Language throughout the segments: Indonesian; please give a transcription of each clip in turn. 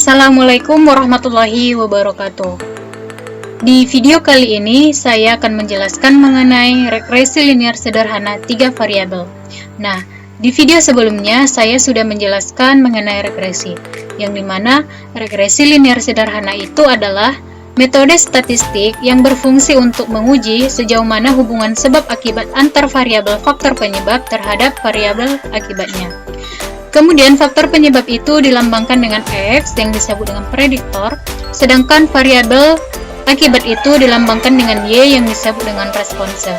Assalamualaikum warahmatullahi wabarakatuh. Di video kali ini saya akan menjelaskan mengenai regresi linear sederhana 3 variabel. Nah, di video sebelumnya saya sudah menjelaskan mengenai regresi, yang dimana regresi linear sederhana itu adalah metode statistik yang berfungsi untuk menguji sejauh mana hubungan sebab akibat antar variabel faktor penyebab terhadap variabel akibatnya. Kemudian faktor penyebab itu dilambangkan dengan X yang disebut dengan prediktor, sedangkan variabel akibat itu dilambangkan dengan Y yang disebut dengan response.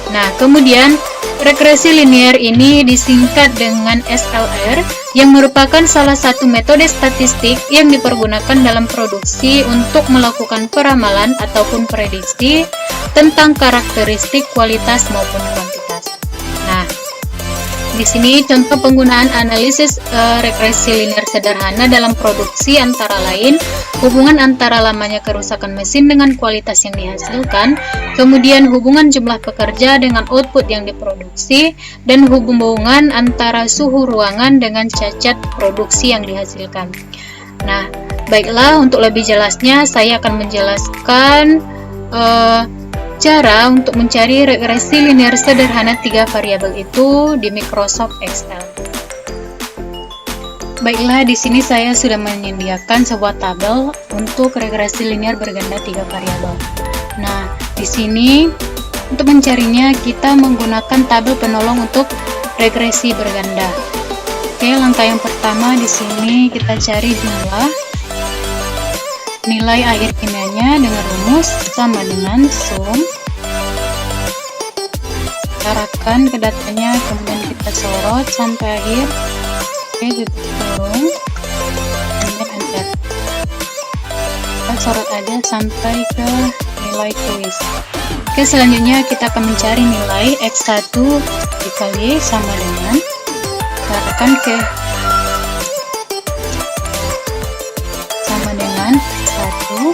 Nah, kemudian regresi linear ini disingkat dengan SLR yang merupakan salah satu metode statistik yang dipergunakan dalam produksi untuk melakukan peramalan ataupun prediksi tentang karakteristik kualitas maupun kuantitas. Nah, di sini contoh penggunaan analisis regresi linear sederhana dalam produksi antara lain hubungan antara lamanya kerusakan mesin dengan kualitas yang dihasilkan, kemudian hubungan jumlah pekerja dengan output yang diproduksi, dan hubungan antara suhu ruangan dengan cacat produksi yang dihasilkan. Nah, baiklah, untuk lebih jelasnya saya akan menjelaskan cara untuk mencari regresi linear sederhana 3 variabel itu di Microsoft Excel. Baiklah, di sini saya sudah menyediakan sebuah tabel untuk regresi linear berganda 3 variabel. Nah, di sini untuk mencarinya kita menggunakan tabel penolong untuk regresi berganda. Oke, langkah yang pertama di sini kita cari nilai akhir kimianya dengan rumus sama dengan sum. Kita arahkan ke datanya, kemudian kita sorot sampai akhir. Oke, titik turun, kemudian enter. Kita sorot aja sampai ke nilai tulis. Oke, selanjutnya kita akan mencari nilai X1 dikali sama dengan, kita arahkan ke sama dengan 1,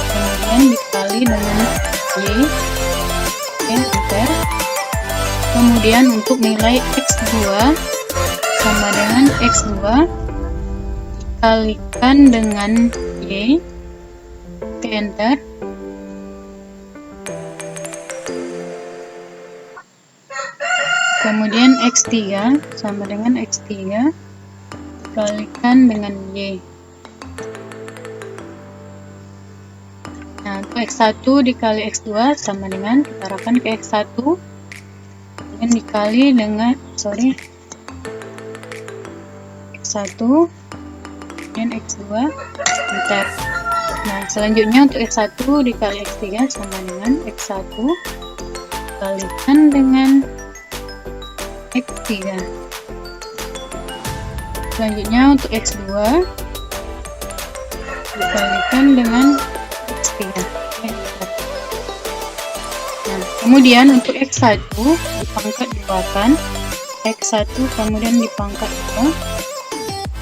kemudian dikali dengan Y. Oke, enter. Kemudian untuk nilai X2 sama dengan X2 dikalikan dengan Y. Oke, enter. Kemudian X3 sama dengan X3 dikalikan dengan Y. Nah, untuk X1 dikali X2 sama dengan, kita arahkan ke X1 kemudian dikali dengan X1 kemudian X2, enter. Nah, selanjutnya untuk X1 dikali X3 sama dengan X1 dikalikan dengan X3. Selanjutnya untuk X2 dikalikan dengan X3. Nah, kemudian untuk X1 dipangkat 2 kan, X1 kemudian dipangkat 2.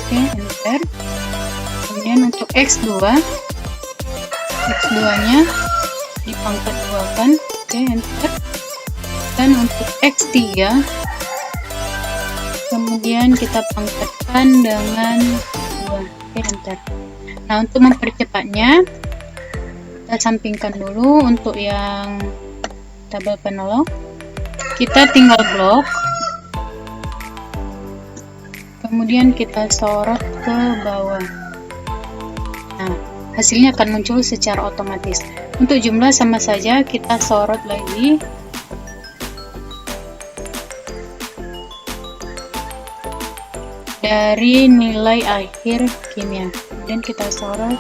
Oke, enter. Kemudian untuk X2 nya dipangkat 2 kan, oke, enter. Dan untuk X3 kemudian kita pangkatkan dengan 2, oke, enter. Nah, untuk mempercepatnya kita sampingkan dulu. Untuk yang tabel penolong kita tinggal blok, kemudian kita sorot ke bawah. Nah, hasilnya akan muncul secara otomatis. Untuk jumlah sama saja, kita sorot lagi. Dari nilai akhir kimia, kemudian kita sorot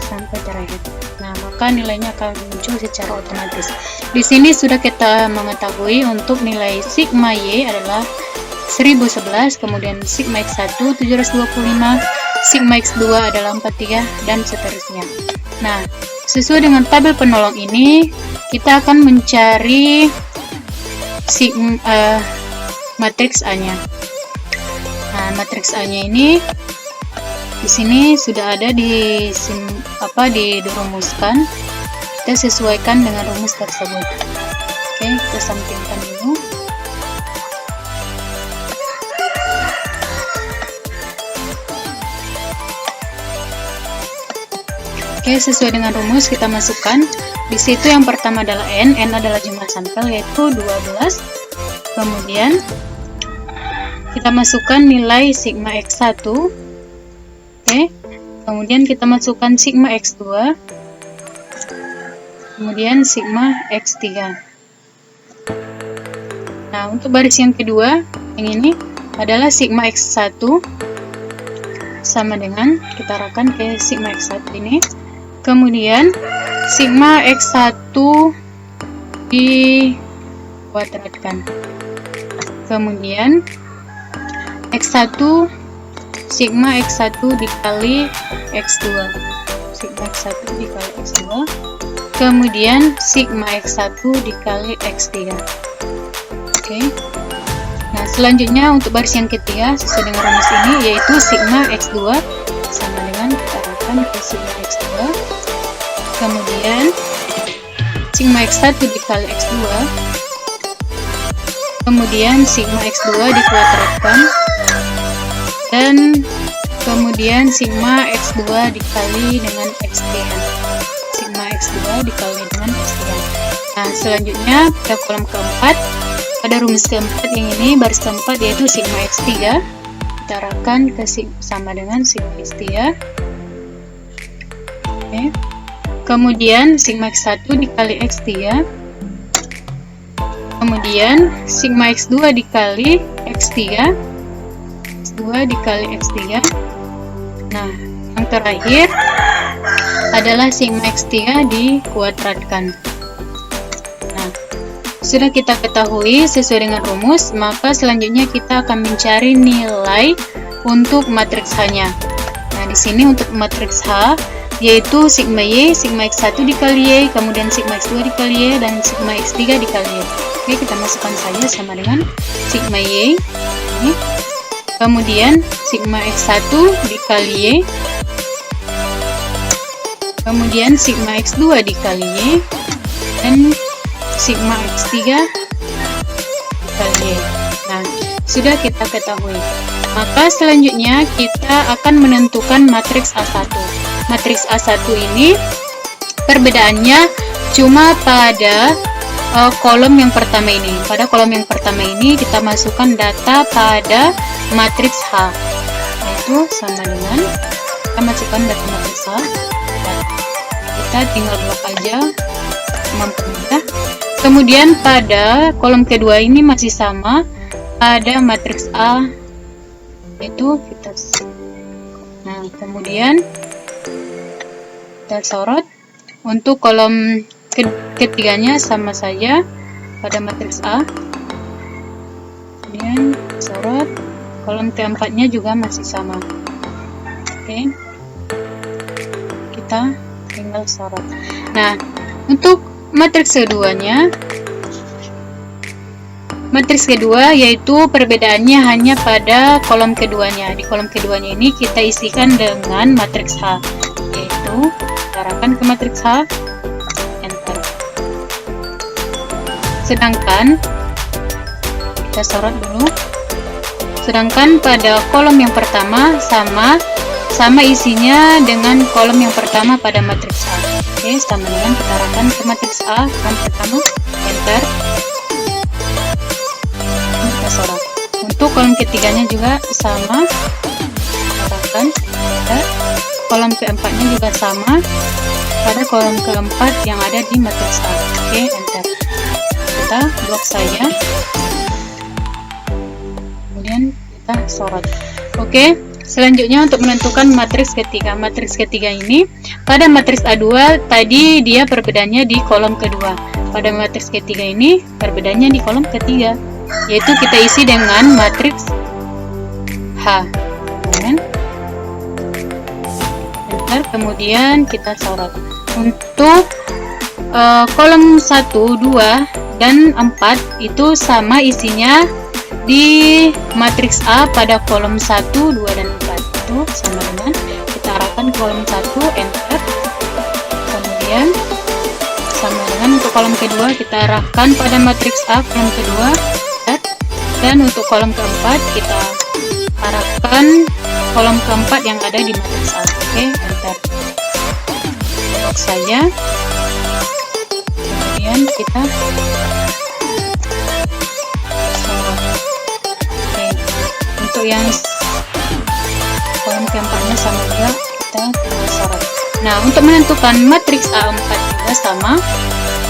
sampai terakhir. Nah, maka nilainya akan muncul secara otomatis. Di sini sudah kita mengetahui untuk nilai sigma Y adalah 1011, kemudian sigma X1 725, sigma X2 adalah 43, dan seterusnya. Nah, sesuai dengan tabel penolong ini, kita akan mencari matriks A-nya. Nah, matriks A-nya ini di sini sudah ada dirumuskan. Kita sesuaikan dengan rumus tersebut. Oke, kita sampingkan dulu. Oke, sesuai dengan rumus kita masukkan. Di situ yang pertama adalah N adalah jumlah sampel yaitu 12. Kemudian kita masukkan nilai sigma X1. Oke. Kemudian kita masukkan sigma X2. Kemudian sigma X3. Nah, untuk baris yang kedua, yang ini adalah sigma X1 sama dengan kita arahkan ke sigma X1 ini. Kemudian sigma X1 dikuadratkan. Kemudian X1 sigma X1 dikali X2. Sigma X1 dikali X2. Kemudian sigma X1 dikali X3. Oke. Nah, selanjutnya untuk baris yang ketiga sesuai dengan rumus ini yaitu sigma X2 sama dengan kita arahkan ke sigma X2. Kemudian sigma X1 dikali X2. Kemudian sigma X2 dikuadratkan. Dan kemudian sigma X2 dikali dengan X3. Sigma X2 dikali dengan X3. Nah, selanjutnya pada kolom keempat, pada rumus keempat yang ini, baris keempat yaitu sigma X3. Kita arahkan ke sama dengan sigma X3. Oke. Kemudian sigma X1 dikali X3. Kemudian sigma X2 dikali X3. X2 dikali X3. Nah, yang terakhir adalah sigma X3 dikuadratkan. Nah, sudah kita ketahui sesuai dengan rumus, maka selanjutnya kita akan mencari nilai untuk matriks H-nya. Nah, di sini untuk matriks H yaitu sigma Y, sigma X1 dikali Y, kemudian sigma X2 dikali Y, dan sigma X3 dikali Y. Oke, kita masukkan saja sama dengan sigma Y. Ini. Kemudian sigma X1 dikali Y. Kemudian sigma X2 dikali Y. Dan sigma X3 dikali Y. Nah, sudah kita ketahui. Maka selanjutnya kita akan menentukan matriks A1. Matriks A1 ini perbedaannya cuma pada kolom yang pertama ini. Pada kolom yang pertama ini kita masukkan data pada matriks H, yaitu sama dengan kita masukkan data matriks H. Kita tinggal blok aja, mempermudah. Kemudian pada kolom kedua ini masih sama, ada matriks A, yaitu kita. Nah, kemudian kita sorot. Untuk kolom ketiganya sama saja pada matriks A. Kemudian sorot. Kolom keempatnya juga masih sama. Oke. Kita tinggal sorot. Nah, untuk matriks keduanya, matriks kedua yaitu perbedaannya hanya pada kolom keduanya. Di kolom keduanya ini kita isikan dengan matriks H, yaitu arahkan ke matriks H, enter. Sedangkan kita sorot dulu. Sedangkan pada kolom yang pertama sama isinya dengan kolom yang pertama pada matriks A. Oke, sama dengan kita arahkan ke matriks A kolom pertama, enter. Kita sorot. Untuk kolom ketiganya juga sama, arahkan, enter. Kolom keempatnya juga sama pada kolom keempat yang ada di matriks A. Oke, enter. Kita blok saja. Kemudian kita sorot. Oke, selanjutnya untuk menentukan matriks ketiga. Matriks ketiga ini pada matriks A2 tadi dia perbedaannya di kolom kedua. Pada matriks ketiga ini perbedaannya di kolom ketiga, yaitu kita isi dengan matriks H. Kemudian kita sorot. Untuk kolom 1, 2, dan 4 itu sama isinya di matriks A pada kolom 1, 2, dan 4. Itu sama dengan kita arahkan ke kolom 1, enter. Kemudian sama dengan untuk kolom kedua kita arahkan pada matriks A kolom kedua, dan untuk kolom keempat kita arahkan kolom keempat yang ada di matriks A. Oke, enter. blok saja. Kemudian kita sorot. Oke, untuk yang kolom keempatnya sama juga kita sorot. Nah, untuk menentukan matriks A4 juga sama,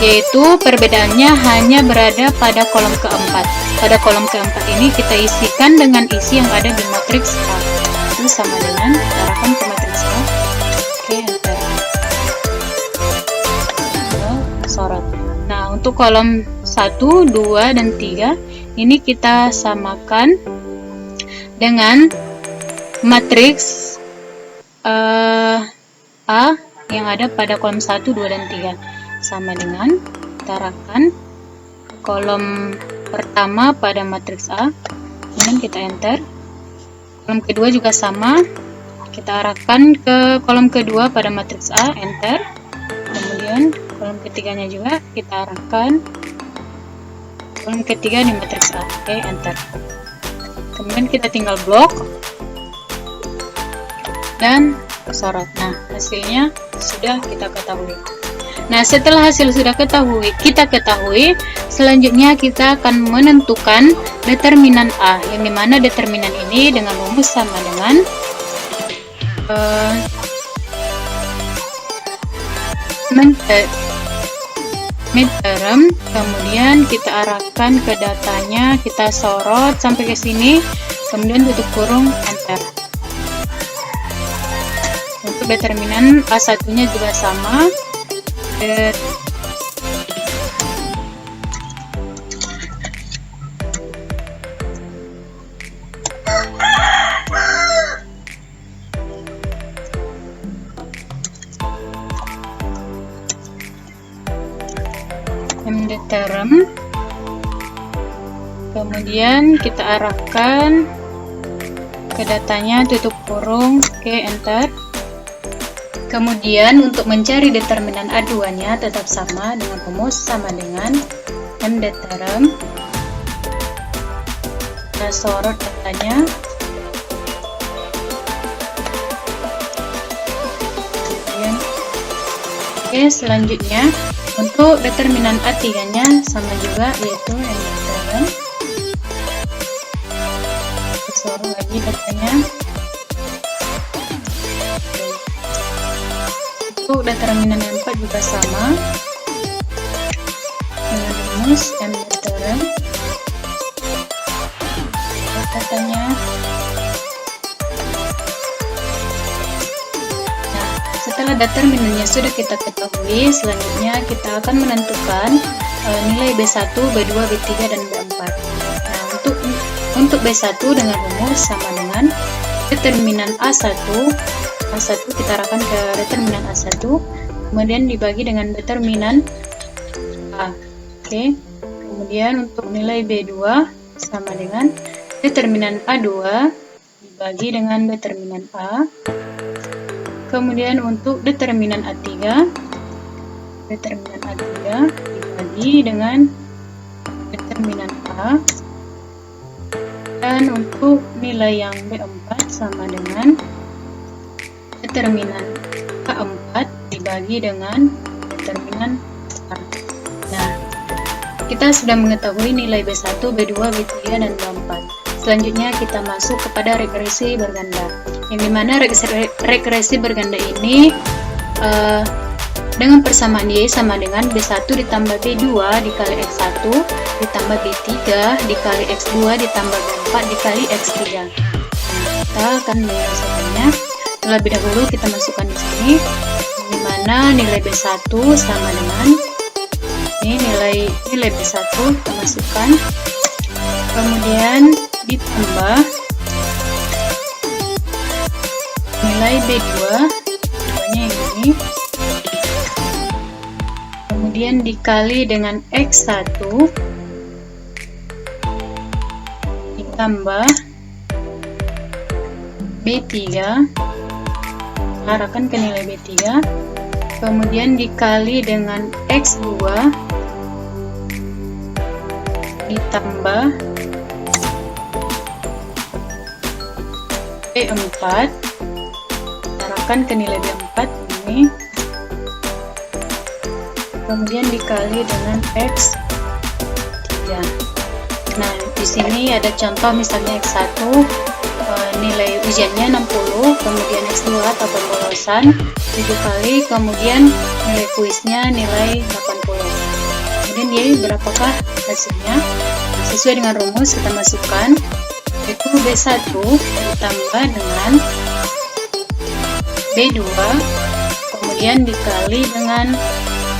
yaitu perbedaannya hanya berada pada kolom keempat. Pada kolom keempat ini kita isikan dengan isi yang ada di matriks A. Itu sama dengan arahkan ke matriks A. Oke, enter. Sorot. Nah, untuk kolom 1, 2, dan 3 ini kita samakan dengan matriks A yang ada pada kolom 1, 2, dan 3. Sama dengan kita arahkan kolom pertama pada matriks A, kemudian kita enter. Kolom kedua juga sama, kita arahkan ke kolom kedua pada matriks A, enter. Kemudian kolom ketiganya juga kita arahkan kolom ketiga di matriks A, oke, enter. Kemudian kita tinggal blok dan sorot. Nah, hasilnya sudah kita ketahui. Nah, setelah hasil sudah kita ketahui, selanjutnya kita akan menentukan determinan A, yang dimana determinan ini dengan rumus sama dengan midterm. Kemudian kita arahkan ke datanya, kita sorot sampai ke sini, kemudian tutup kurung, enter. Untuk determinan A1-nya juga sama. Mdeterm. Kemudian kita arahkan ke datanya, tutup kurung, oke, enter. Kemudian untuk mencari determinan A2-nya tetap sama dengan rumus sama dengan mdeterm. Kita sorot datanya. Kemudian, oke, selanjutnya untuk determinan A3-nya sama juga, yaitu mdeterm. Kita sorot lagi datanya. Untuk determinan yang 4 juga sama dengan rumus mdeterm. Katanya. Nah, setelah determinannya sudah kita ketahui, selanjutnya kita akan menentukan nilai B1, B2, B3, dan B4. Nah, untuk B1 dengan rumus sama dengan determinan A1 kita arahkan ke determinan A1, kemudian dibagi dengan determinan A. Oke. Kemudian untuk nilai B2 sama dengan determinan A2 dibagi dengan determinan A. Kemudian untuk determinan A3 dibagi dengan determinan A. Dan untuk nilai yang B4 sama dengan determinan A4 dibagi dengan determinan A. Nah, kita sudah mengetahui nilai B1, B2, B3, dan B4. Selanjutnya kita masuk kepada regresi berganda, yang dimana regresi berganda ini dengan persamaan Y sama dengan B1 ditambah B2 dikali X1 ditambah B3 dikali X2 ditambah B4 dikali X3. Nah, kita akan menyelesaikannya. Terlebih dahulu kita masukkan di sini, dimana nilai B1 sama dengan ini nilai B1 kita masukkan, kemudian ditambah nilai B2 yang ini, kemudian dikali dengan X1 ditambah B3, arahkan ke nilai B3, kemudian dikali dengan X2 ditambah B4, arahkan ke nilai B4 ini, kemudian dikali dengan X 3. Nah, di sini ada contoh misalnya X1, nilai ujiannya 60, kemudian X2 atau pembolosan 7 kali, kemudian nilai kuisnya nilai 80. Kemudian dia berapakah hasilnya? Sesuai dengan rumus kita masukkan, yaitu B1 ditambah dengan B2, kemudian dikali dengan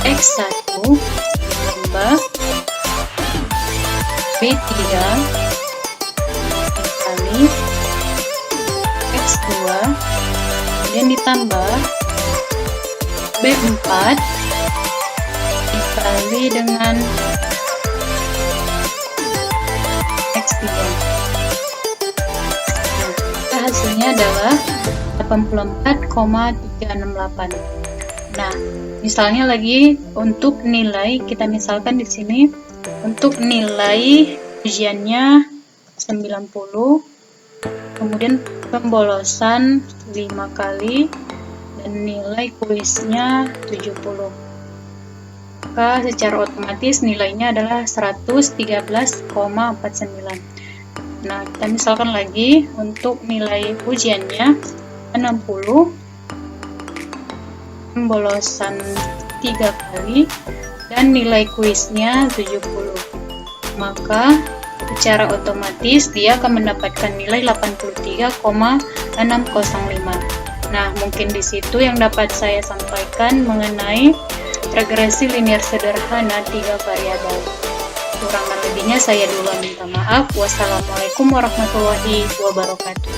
X1 ditambah B3 dikali X2, kemudian ditambah B4 dikali dengan X3. Nah, hasilnya adalah 84,368. Nah, misalnya lagi untuk nilai, kita misalkan di sini untuk nilai ujiannya 90, kemudian pembolosan 5 kali, dan nilai kuisnya 70. Maka secara otomatis nilainya adalah 113,49. Nah, kita misalkan lagi untuk nilai ujiannya 60, pembolosan 3 kali, dan nilai kuisnya 70. Maka secara otomatis dia akan mendapatkan nilai 83,605. Nah, mungkin di situ yang dapat saya sampaikan mengenai regresi linear sederhana 3 variabel. Kurang dan lebihnya saya duluan minta maaf. Wassalamualaikum warahmatullahi wabarakatuh.